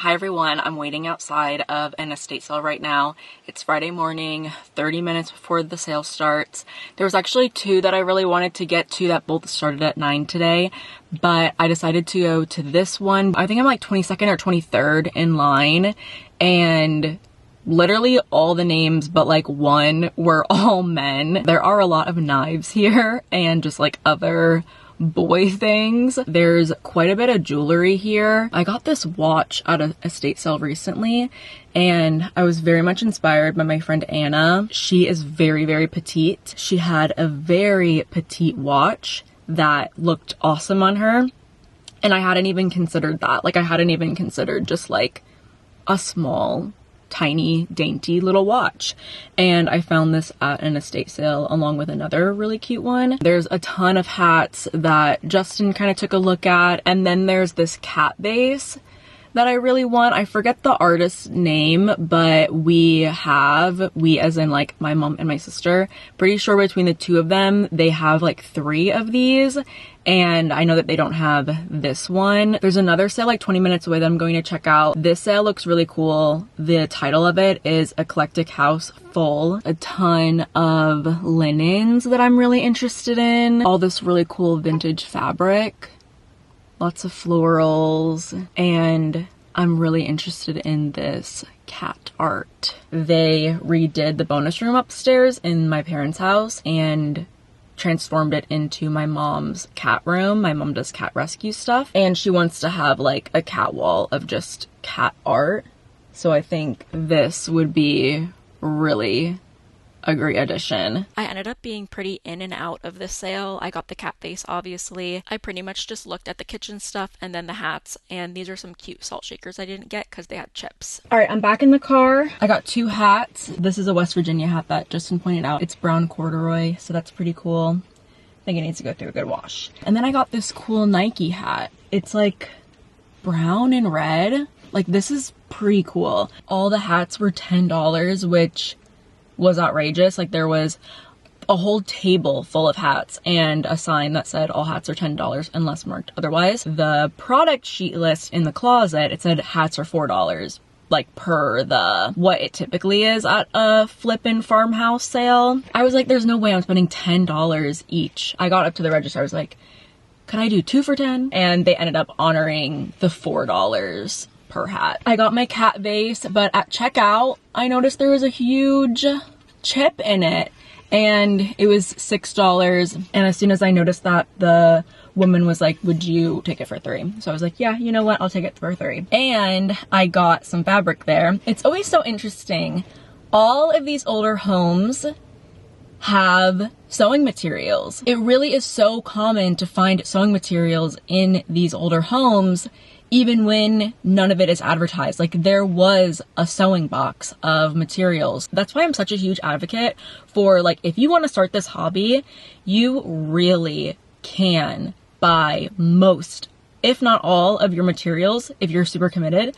Hi everyone, I'm waiting outside of an estate sale right now. It's Friday morning, 30 minutes before the sale starts. There was actually two that I really wanted to get to that both started at 9 today, but I decided to go to this one. I think I'm like 22nd or 23rd in line, and literally all the names but like one were all men. There are a lot of knives here and just like other boy things. There's quite a bit of jewelry here. I got this watch at an estate sale recently and I was very much inspired by my friend Anna. She is very, very petite. She had a very petite watch that looked awesome on her. And I hadn't even considered that. Like I hadn't even considered just like a small, tiny, dainty little watch. And I found this at an estate sale along with another really cute one. There's a ton of hats that Justin kind of took a look at. And then there's this cat vase that I really want. I forget the artist's name, but we as in like my mom and my sister, pretty sure between the two of them, they have like 3 of these. And I know that they don't have this one. There's another sale like 20 minutes away that I'm going to check out. This sale looks really cool. The title of it is Eclectic House Full. A ton of linens that I'm really interested in. All this really cool vintage fabric. Lots of florals, and I'm really interested in this cat art. They redid the bonus room upstairs in my parents' house and transformed it into my mom's cat room. My mom does cat rescue stuff, and she wants to have like a cat wall of just cat art. So I think this would be really a great addition. I ended up being pretty in and out of this sale. I got the cat face, obviously. I pretty much just looked at the kitchen stuff and then the hats, and these are some cute salt shakers I didn't get because they had chips. All right, I'm back in the car. I got 2 hats. This is a West Virginia hat that Justin pointed out. It's brown corduroy, so that's pretty cool. I think it needs to go through a good wash. And then I got this cool Nike hat. It's like brown and red. Like, this is pretty cool. All the hats were $10, which was outrageous. Like, there was a whole table full of hats and a sign that said all hats are $10 unless marked otherwise. The product sheet list in the closet, it said hats are $4, like per the what it typically is at a flippin' farmhouse sale. I was like, there's no way I'm spending $10 each. I got up to the register. I was like, can I do 2 for 10? And they ended up honoring the $4 per hat. I got my cat vase, but at checkout, I noticed there was a huge chip in it and it was $6. And as soon as I noticed that, the woman was like, would you take it for 3? So I was like, yeah, you know what? I'll take it for 3. And I got some fabric there. It's always so interesting. All of these older homes have sewing materials. It really is so common to find sewing materials in these older homes, even when none of it is advertised. Like, there was a sewing box of materials. That's why I'm such a huge advocate for, like, if you want to start this hobby, you really can buy most, if not all, of your materials, if you're super committed,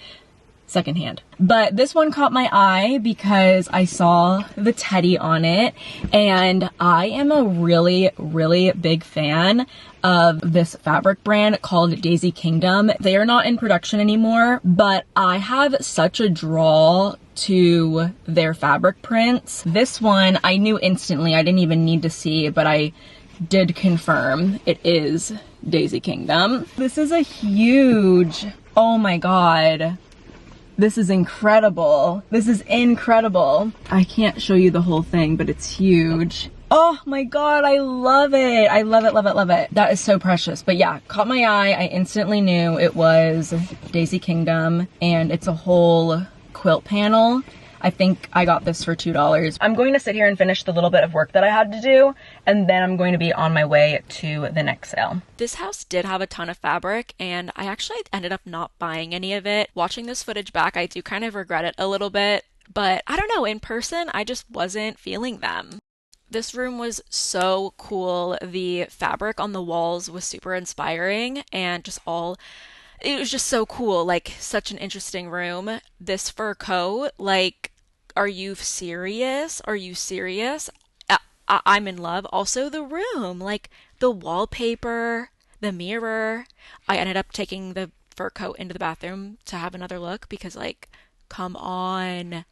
secondhand. But this one caught my eye because I saw the teddy on it, and I am a really, really big fan of this fabric brand called Daisy Kingdom. They are not in production anymore, but I have such a draw to their fabric prints. This one I knew instantly. I didn't even need to see, but I did confirm it is Daisy Kingdom. This is a huge, oh my god. This is incredible. This is incredible. I can't show you the whole thing, but it's huge. Oh my god, I love it. I love it, love it, love it. That is so precious. But yeah, caught my eye. I instantly knew it was Daisy Kingdom, and it's a whole quilt panel. I think I got this for $2. I'm going to sit here and finish the little bit of work that I had to do, and then I'm going to be on my way to the next sale. This house did have a ton of fabric, and I actually ended up not buying any of it. Watching this footage back, I do kind of regret it a little bit, but I don't know, in person, I just wasn't feeling them. This room was so cool. The fabric on the walls was super inspiring, and it was just so cool. Like, such an interesting room. This fur coat, like, are you serious? Are you serious? I'm in love. Also, the room, like, the wallpaper, the mirror. I ended up taking the fur coat into the bathroom to have another look because, like, come on.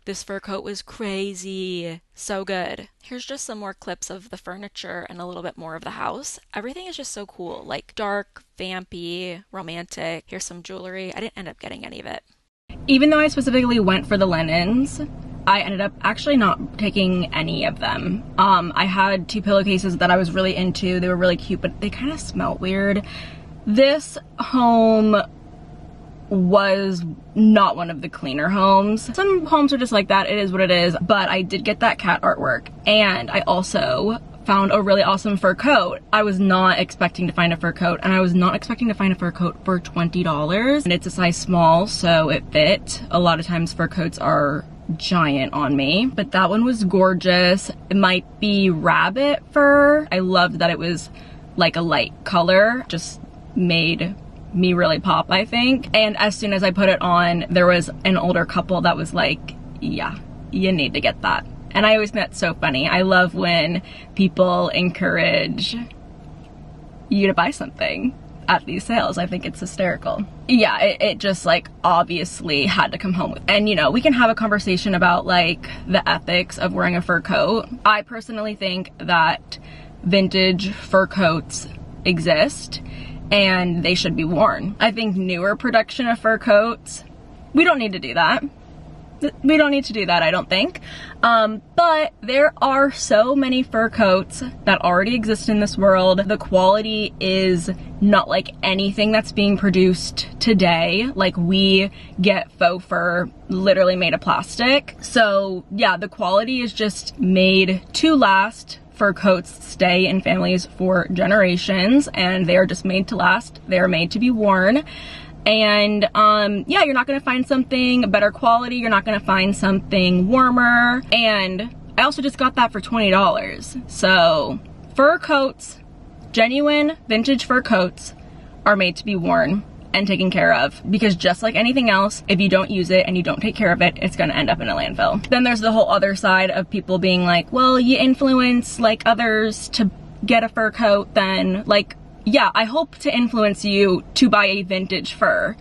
This fur coat was crazy. So good. Here's just some more clips of the furniture and a little bit more of the house. Everything is just so cool. Like dark, vampy, romantic. Here's some jewelry. I didn't end up getting any of it. Even though I specifically went for the linens, I ended up actually not taking any of them. I had 2 pillowcases that I was really into. They were really cute, but they kind of smelled weird. This home was not one of the cleaner homes. Some homes are just like that, it is what it is, but I did get that cat artwork, and I also found a really awesome fur coat. I was not expecting to find a fur coat, and I was not expecting to find a fur coat for $20, and it's a size small, so it fit. A lot of times fur coats are giant on me, but that one was gorgeous. It might be rabbit fur. I loved that it was like a light color, just made me really pop, I think. And as soon as I put it on, there was an older couple that was like, yeah, you need to get that. And I always think that's so funny. I love when people encourage you to buy something at these sales. I think it's hysterical. Yeah, it just like obviously had to come home with. And you know, we can have a conversation about like the ethics of wearing a fur coat. I personally think that vintage fur coats exist and they should be worn. I think newer production of fur coats, we don't need to do that. We don't need to do that, I don't think. But there are so many fur coats that already exist in this world. The quality is not like anything that's being produced today. Like, we get faux fur literally made of plastic. So yeah, the quality is just made to last. Fur coats stay in families for generations, and they are just made to last. They are made to be worn. And yeah, you're not gonna find something better quality. You're not gonna find something warmer. And I also just got that for $20. So fur coats, genuine vintage fur coats, are made to be worn and taken care of, because just like anything else, if you don't use it and you don't take care of it, it's gonna end up in a landfill. Then there's the whole other side of people being like, well, you influence like others to get a fur coat, then like, yeah, I hope to influence you to buy a vintage fur.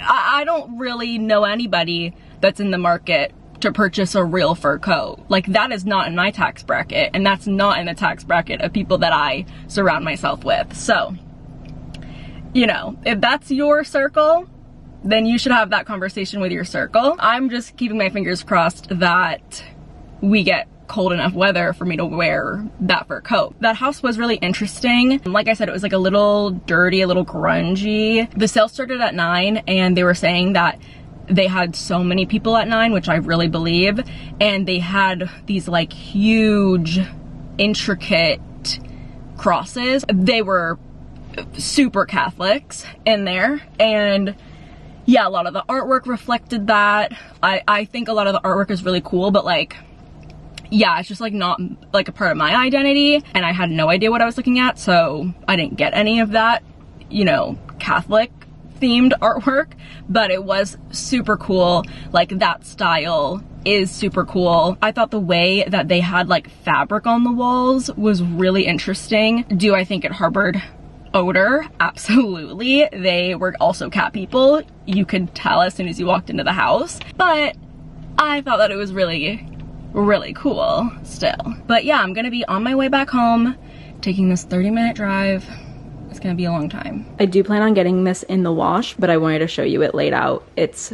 I don't really know anybody that's in the market to purchase a real fur coat. Like, that is not in my tax bracket, and that's not in the tax bracket of people that I surround myself with. So, you know, if that's your circle, then you should have that conversation with your circle. I'm just keeping my fingers crossed that we get cold enough weather for me to wear that fur coat. That house was really interesting. Like I said, it was like a little dirty, a little grungy. The sale started at 9, and they were saying that they had so many people at 9, which I really believe, and they had these like huge, intricate crosses. They were super Catholics in there, and yeah, a lot of the artwork reflected that. I think a lot of the artwork is really cool, but like, yeah, it's just like not like a part of my identity, and I had no idea what I was looking at, so I didn't get any of that, you know, Catholic themed artwork. But it was super cool. Like, that style is super cool. I thought the way that they had like fabric on the walls was really interesting. Do I think it harbored odor? Absolutely. They were also cat people. You could tell as soon as you walked into the house, but I thought that it was really cool still. But yeah, I'm gonna be on my way back home, taking this 30-minute drive. It's gonna be a long time. I do plan on getting this in the wash, but I wanted to show you it laid out. It's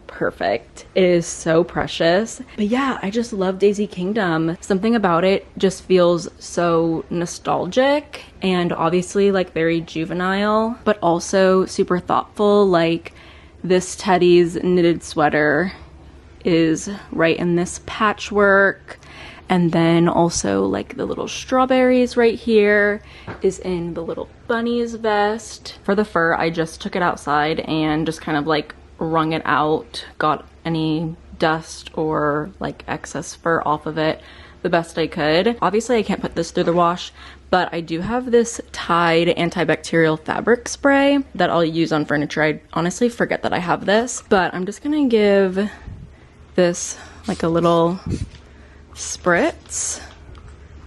perfect. It is so precious. But yeah, I just love Daisy Kingdom. Something about it just feels so nostalgic, and obviously like very juvenile, but also super thoughtful. Like, this Teddy's knitted sweater is right in this patchwork, and then also like the little strawberries right here is in the little bunny's vest. For the fur, I just took it outside and just kind of like wrung it out, got any dust or like excess fur off of it the best I could. Obviously I can't put this through the wash, but I do have this Tide antibacterial fabric spray that I'll use on furniture. I honestly forget that I have this, but I'm just gonna give this like a little spritz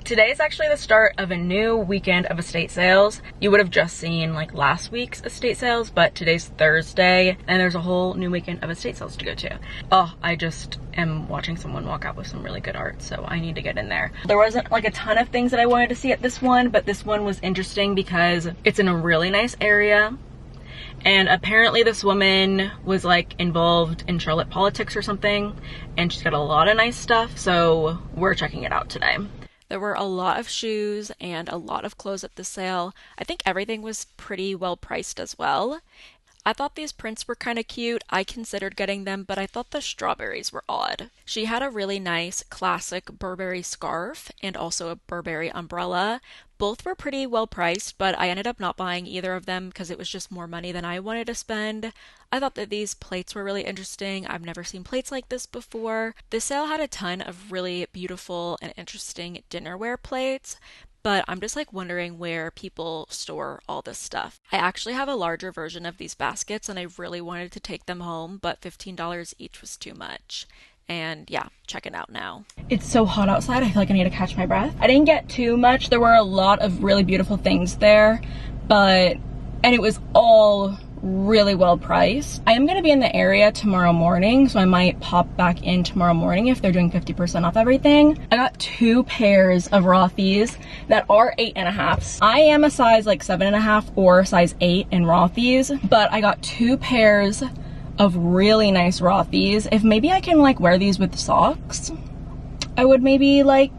Today is actually the start of a new weekend of estate sales. You would have just seen like last week's estate sales, but today's Thursday and there's a whole new weekend of estate sales to go to. Oh, I just am watching someone walk out with some really good art, so I need to get in there. There wasn't like a ton of things that I wanted to see at this one, but this one was interesting because it's in a really nice area. And apparently this woman was like involved in Charlotte politics or something, and she's got a lot of nice stuff, so we're checking it out today. There were a lot of shoes and a lot of clothes at the sale. I think everything was pretty well priced as well. I thought these prints were kind of cute. I considered getting them, but I thought the strawberries were odd. She had a really nice classic Burberry scarf and also a Burberry umbrella. Both were pretty well priced, but I ended up not buying either of them because it was just more money than I wanted to spend. I thought that these plates were really interesting. I've never seen plates like this before. This sale had a ton of really beautiful and interesting dinnerware plates, but I'm just like wondering where people store all this stuff. I actually have a larger version of these baskets and I really wanted to take them home, but $15 each was too much. And yeah, check it out now. It's so hot outside, I feel like I need to catch my breath. I didn't get too much. There were a lot of really beautiful things there, and it was all really well priced. I am going to be in the area tomorrow morning, so I might pop back in tomorrow morning if they're doing 50% off everything. I got 2 pairs of Rothy's that are 8.5. I am a size like 7.5 or size 8 in Rothy's, but I got 2 pairs of really nice Rothy's. If maybe I can like wear these with socks, I would maybe like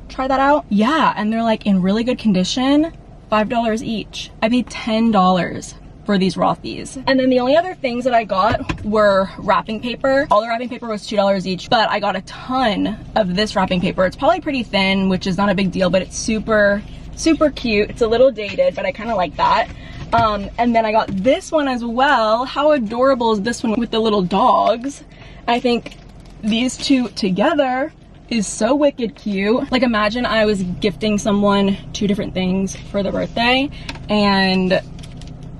try that out. Yeah, and they're like in really good condition. $5 each. I paid $10 for these Rothy's. And then the only other things that I got were wrapping paper. All the wrapping paper was $2 each, but I got a ton of this wrapping paper. It's probably pretty thin, which is not a big deal, but it's super, super cute. It's a little dated, but I kind of like that. And then I got this one as well. How adorable is this one with the little dogs? I think these two together is so wicked cute. Like imagine I was gifting someone 2 different things for their birthday and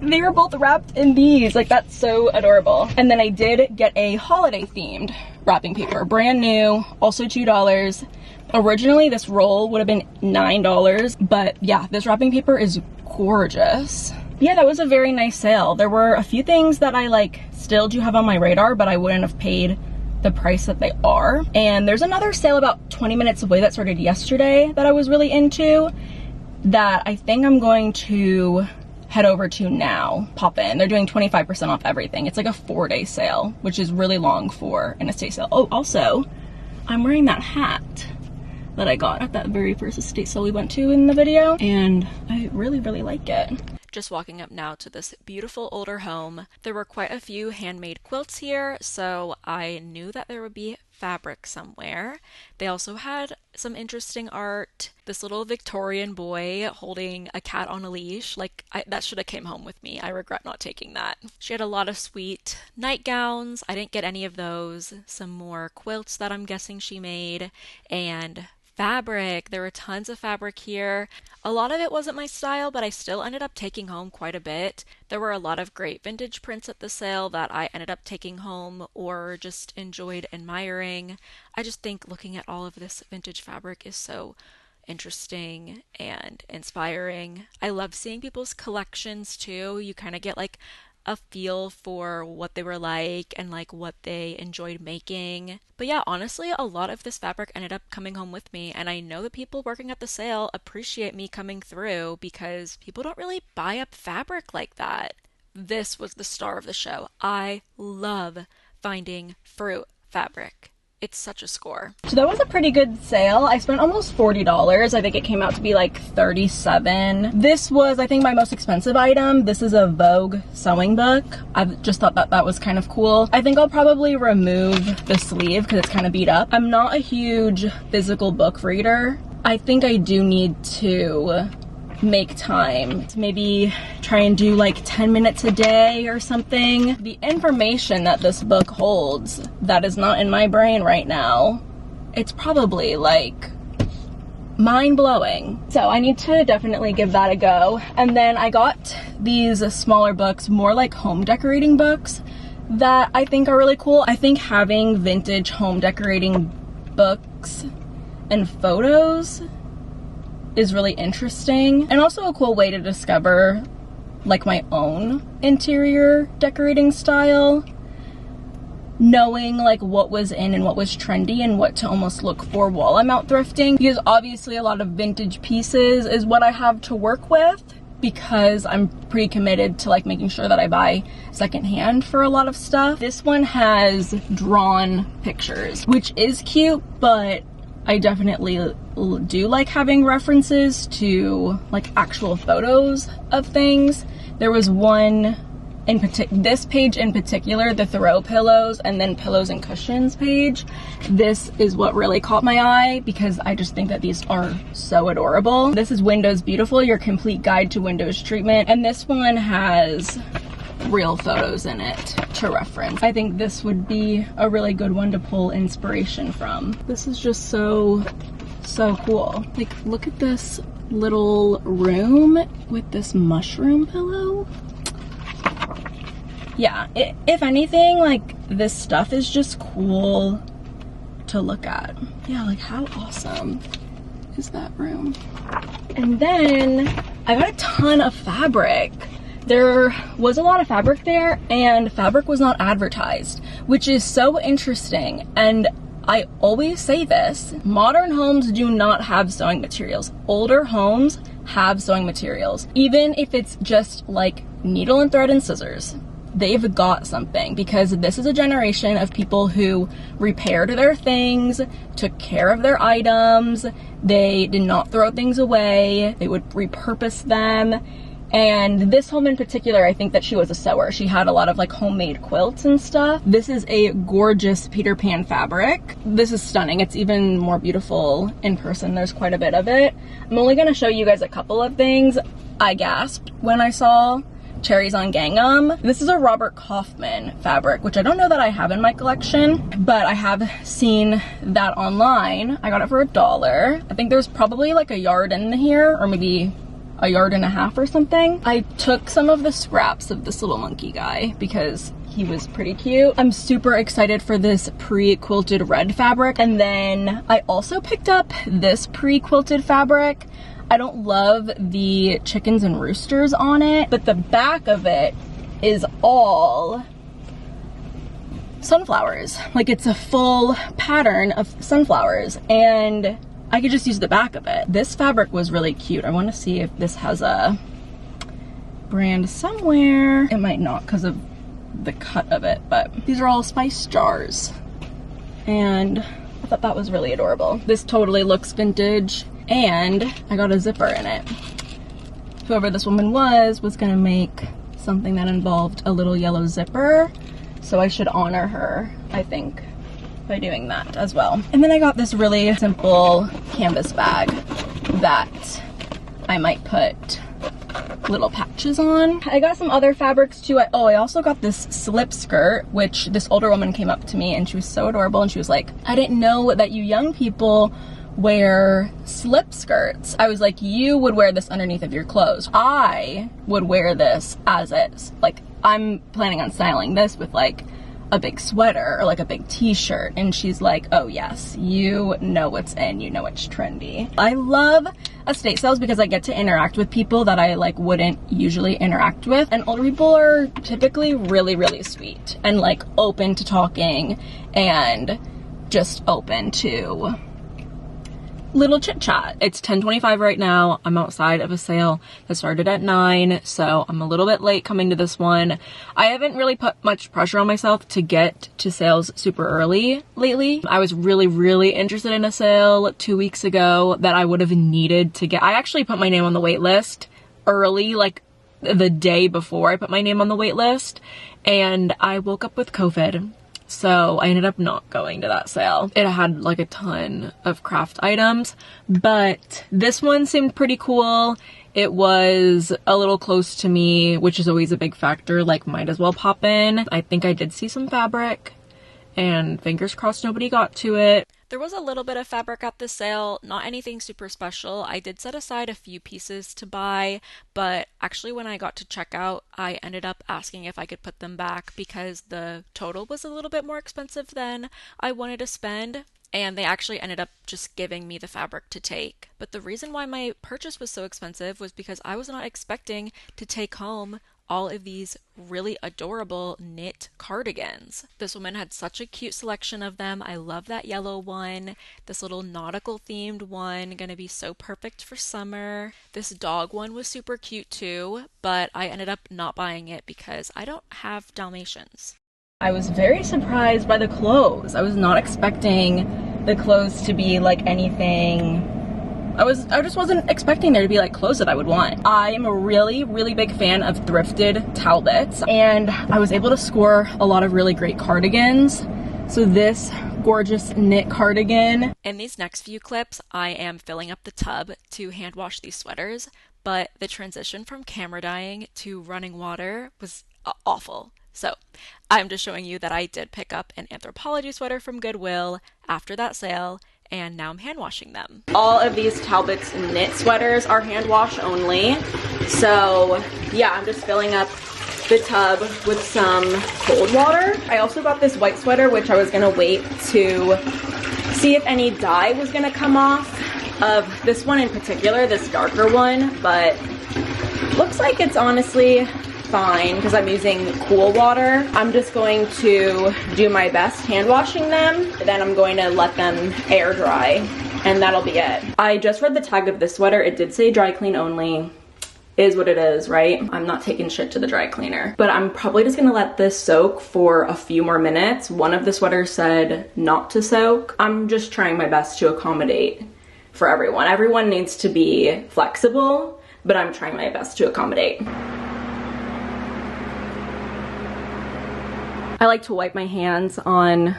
they were both wrapped in these. Like that's so adorable. And then I did get a holiday themed wrapping paper, brand new, also $2. Originally this roll would have been $9, but yeah, this wrapping paper is gorgeous. Yeah, that was a very nice sale. There were a few things that I like still do have on my radar, but I wouldn't have paid the price that they are. And there's another sale about 20 minutes away that started yesterday that I was really into that I think I'm going to head over to now, pop in. They're doing 25% off everything. It's like a 4-day sale, which is really long for an estate sale. Oh, also, I'm wearing that hat that I got at that very first estate sale we went to in the video, and I really, really like it. Just walking up now to this beautiful older home. There were quite a few handmade quilts here, so I knew that there would be fabric somewhere. They also had some interesting art. This little Victorian boy holding a cat on a leash. That should have came home with me. I regret not taking that. She had a lot of sweet nightgowns. I didn't get any of those. Some more quilts that I'm guessing she made, and fabric. There were tons of fabric here. A lot of it wasn't my style, but I still ended up taking home quite a bit. There were a lot of great vintage prints at the sale that I ended up taking home or just enjoyed admiring. I just think looking at all of this vintage fabric is so interesting and inspiring. I love seeing people's collections too. You kind of get like a feel for what they were like and like what they enjoyed making. But yeah, honestly, a lot of this fabric ended up coming home with me, and I know the people working at the sale appreciate me coming through because people don't really buy up fabric like that. This was the star of the show. I love finding fruit fabric. It's such a score. So that was a pretty good sale. I spent almost $40. I think it came out to be like $37. This was, I think, my most expensive item. This is a Vogue sewing book. I just thought that that was kind of cool. I think I'll probably remove the sleeve because it's kind of beat up. I'm not a huge physical book reader. I think I do need to make time to maybe try and do like 10 minutes a day or something. The information that this book holds that is not in my brain right now, it's probably like mind-blowing. So I need to definitely give that a go. And then I got these smaller books, more like home decorating books, that I think are really cool. I think having vintage home decorating books and photos is really interesting and also a cool way to discover like my own interior decorating style, knowing like what was in and what was trendy and what to almost look for while I'm out thrifting, because obviously a lot of vintage pieces is what I have to work with, because I'm pretty committed to like making sure that I buy secondhand for a lot of stuff. This one has drawn pictures, which is cute, but I definitely do like having references to like actual photos of things. There was one in this page in particular, the throw pillows and then pillows and cushions page. This is what really caught my eye because I just think that these are so adorable. This is Windows Beautiful, your complete guide to Windows treatment. And this one has real photos in it to reference. I think this would be a really good one to pull inspiration from. This is just so cool. Like, look at this little room with this mushroom pillow. Yeah, if anything, like, this stuff is just cool to look at. Yeah, like, how awesome is that room? And then I got a ton of fabric. There was a lot of fabric there, and fabric was not advertised, which is so interesting. And I always say this, modern homes do not have sewing materials. Older homes have sewing materials. Even if it's just like needle and thread and scissors, they've got something, because this is a generation of people who repaired their things, took care of their items, they did not throw things away, they would repurpose them. And this home in particular, I think that she was a sewer. She had a lot of like homemade quilts and stuff. This is a gorgeous Peter Pan fabric. This is stunning. It's even more beautiful in person. There's quite a bit of it. I'm only gonna show you guys a couple of things. I gasped when I saw Cherries on Gingham. This is a Robert Kaufman fabric, which I don't know that I have in my collection, but I have seen that online. I got it for $1. I think there's probably like a yard in here, or maybe a yard and a half or something. I took some of the scraps of this little monkey guy because he was pretty cute. I'm super excited for this pre-quilted red fabric. And then I also picked up this pre-quilted fabric. I don't love the chickens and roosters on it, but the back of it is all sunflowers. Like, it's a full pattern of sunflowers, and I could just use the back of it. This fabric was really cute. I want to see if this has a brand somewhere. It might not because of the cut of it, but these are all spice jars, and I thought that was really adorable. This totally looks vintage. And I got a zipper in it. Whoever this woman was gonna make something that involved a little yellow zipper. So I should honor her, I think, by doing that as well. And then I got this really simple canvas bag that I might put little patches on. I got some other fabrics too. I also got this slip skirt, which this older woman came up to me and she was so adorable, and she was like, I didn't know that you young people wear slip skirts. I was like, you would wear this underneath of your clothes. I would wear this as is. Like, I'm planning on styling this with like a big sweater or like a big t-shirt. And she's like, oh yes, you know what's in, you know what's trendy. I love estate sales because I get to interact with people that I like wouldn't usually interact with. And older people are typically really, really sweet and like open to talking and just open to little chit chat. It's 10:25 right now. I'm outside of a sale that started at 9, so I'm a little bit late coming to this one. I haven't really put much pressure on myself to get to sales super early lately. I was really interested in a sale 2 weeks ago that I would have needed to get. I actually put my name on the wait list early, like the day before I put my name on the wait list, and I woke up with COVID. So I ended up not going to that sale. It had like a ton of craft items, but this one seemed pretty cool. It was a little close to me, which is always a big factor, like might as well pop in. I think I did see some fabric, and fingers crossed nobody got to it. There was a little bit of fabric at the sale, not anything super special. I did set aside a few pieces to buy, but actually when I got to checkout, I ended up asking if I could put them back because the total was a little bit more expensive than I wanted to spend. and they actually ended up just giving me the fabric to take. But the reason why my purchase was so expensive was because I was not expecting to take home all of these really adorable knit cardigans. This woman had such a cute selection of them. I love that yellow one. This little nautical themed one, gonna be so perfect for summer. This dog one was super cute too, but I ended up not buying it because I don't have Dalmatians. I was very surprised by the clothes. I was not expecting the clothes to be like anything. I just wasn't expecting there to be like clothes that I would want. I'm a really big fan of thrifted Talbots, and I was able to score a lot of really great cardigans. So this gorgeous knit cardigan. In these next few clips, I am filling up the tub to hand wash these sweaters, but the transition from camera dyeing to running water was awful. So I'm just showing you that I did pick up an Anthropology sweater from Goodwill after that sale, and now I'm hand washing them. All of these Talbots knit sweaters are hand wash only. So yeah, I'm just filling up the tub with some cold water. I also got this white sweater, which I was gonna wait to see if any dye was gonna come off of this one in particular, this darker one, but looks like it's honestly fine because I'm using cool water. I'm just going to do my best hand washing them, then I'm going to let them air dry, and that'll be it. I just read the tag of this sweater. It did say dry clean only. Is what it is, right? I'm not taking shit to the dry cleaner, but I'm probably just gonna let this soak for a few more minutes. One of the sweaters said not to soak. I'm just trying my best to accommodate for everyone. Everyone needs to be flexible, but I'm trying my best to accommodate. I like to wipe my hands on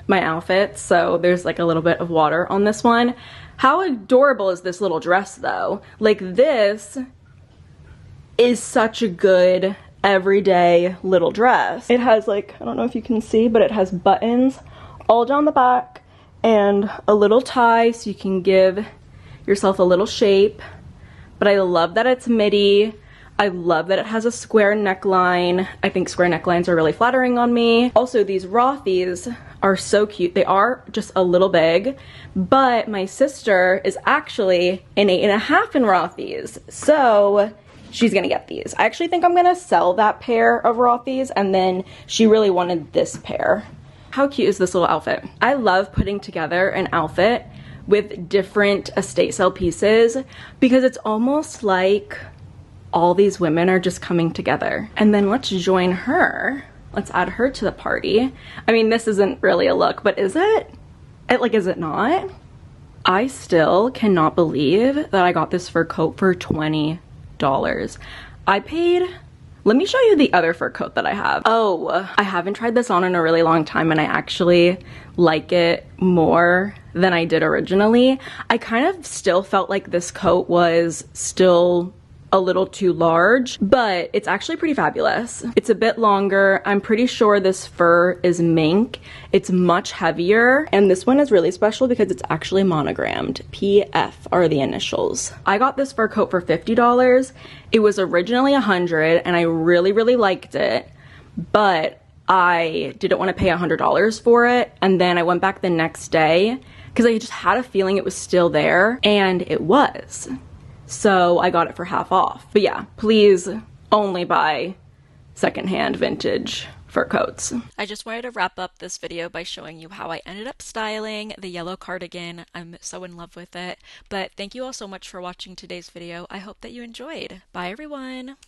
my outfits, so there's like a little bit of water on this one. How adorable is this little dress though? Like, this is such a good everyday little dress. It has like, I don't know if you can see, but it has buttons all down the back and a little tie so you can give yourself a little shape. But I love that it's midi. I love that it has a square neckline. I think square necklines are really flattering on me. Also, these Rothy's are so cute. They are just a little big, but my sister is actually an 8.5 in Rothy's, so she's gonna get these. I actually think I'm gonna sell that pair of Rothy's, and then she really wanted this pair. How cute is this little outfit? I love putting together an outfit with different estate sale pieces because it's almost like all these women are just coming together. And then let's join her. Let's add her to the party. I mean, this isn't really a look, but is it? Is it not? I still cannot believe that I got this fur coat for $20. I paid, let me show you the other fur coat that I have. Oh, I haven't tried this on in a really long time, and I actually like it more than I did originally. I kind of still felt like this coat was still a little too large, but it's actually pretty fabulous. It's a bit longer. I'm pretty sure this fur is mink. It's much heavier, and this one is really special because it's actually monogrammed. PF are the initials. I got this fur coat for $50. It was originally $100, and I really liked it, but I didn't want to pay $100 for it. And then I went back the next day because I just had a feeling it was still there, and it was. So I got it for half off. But yeah, please only buy secondhand vintage fur coats. I just wanted to wrap up this video by showing you how I ended up styling the yellow cardigan. I'm so in love with it. But thank you all so much for watching today's video. I hope that you enjoyed. Bye everyone!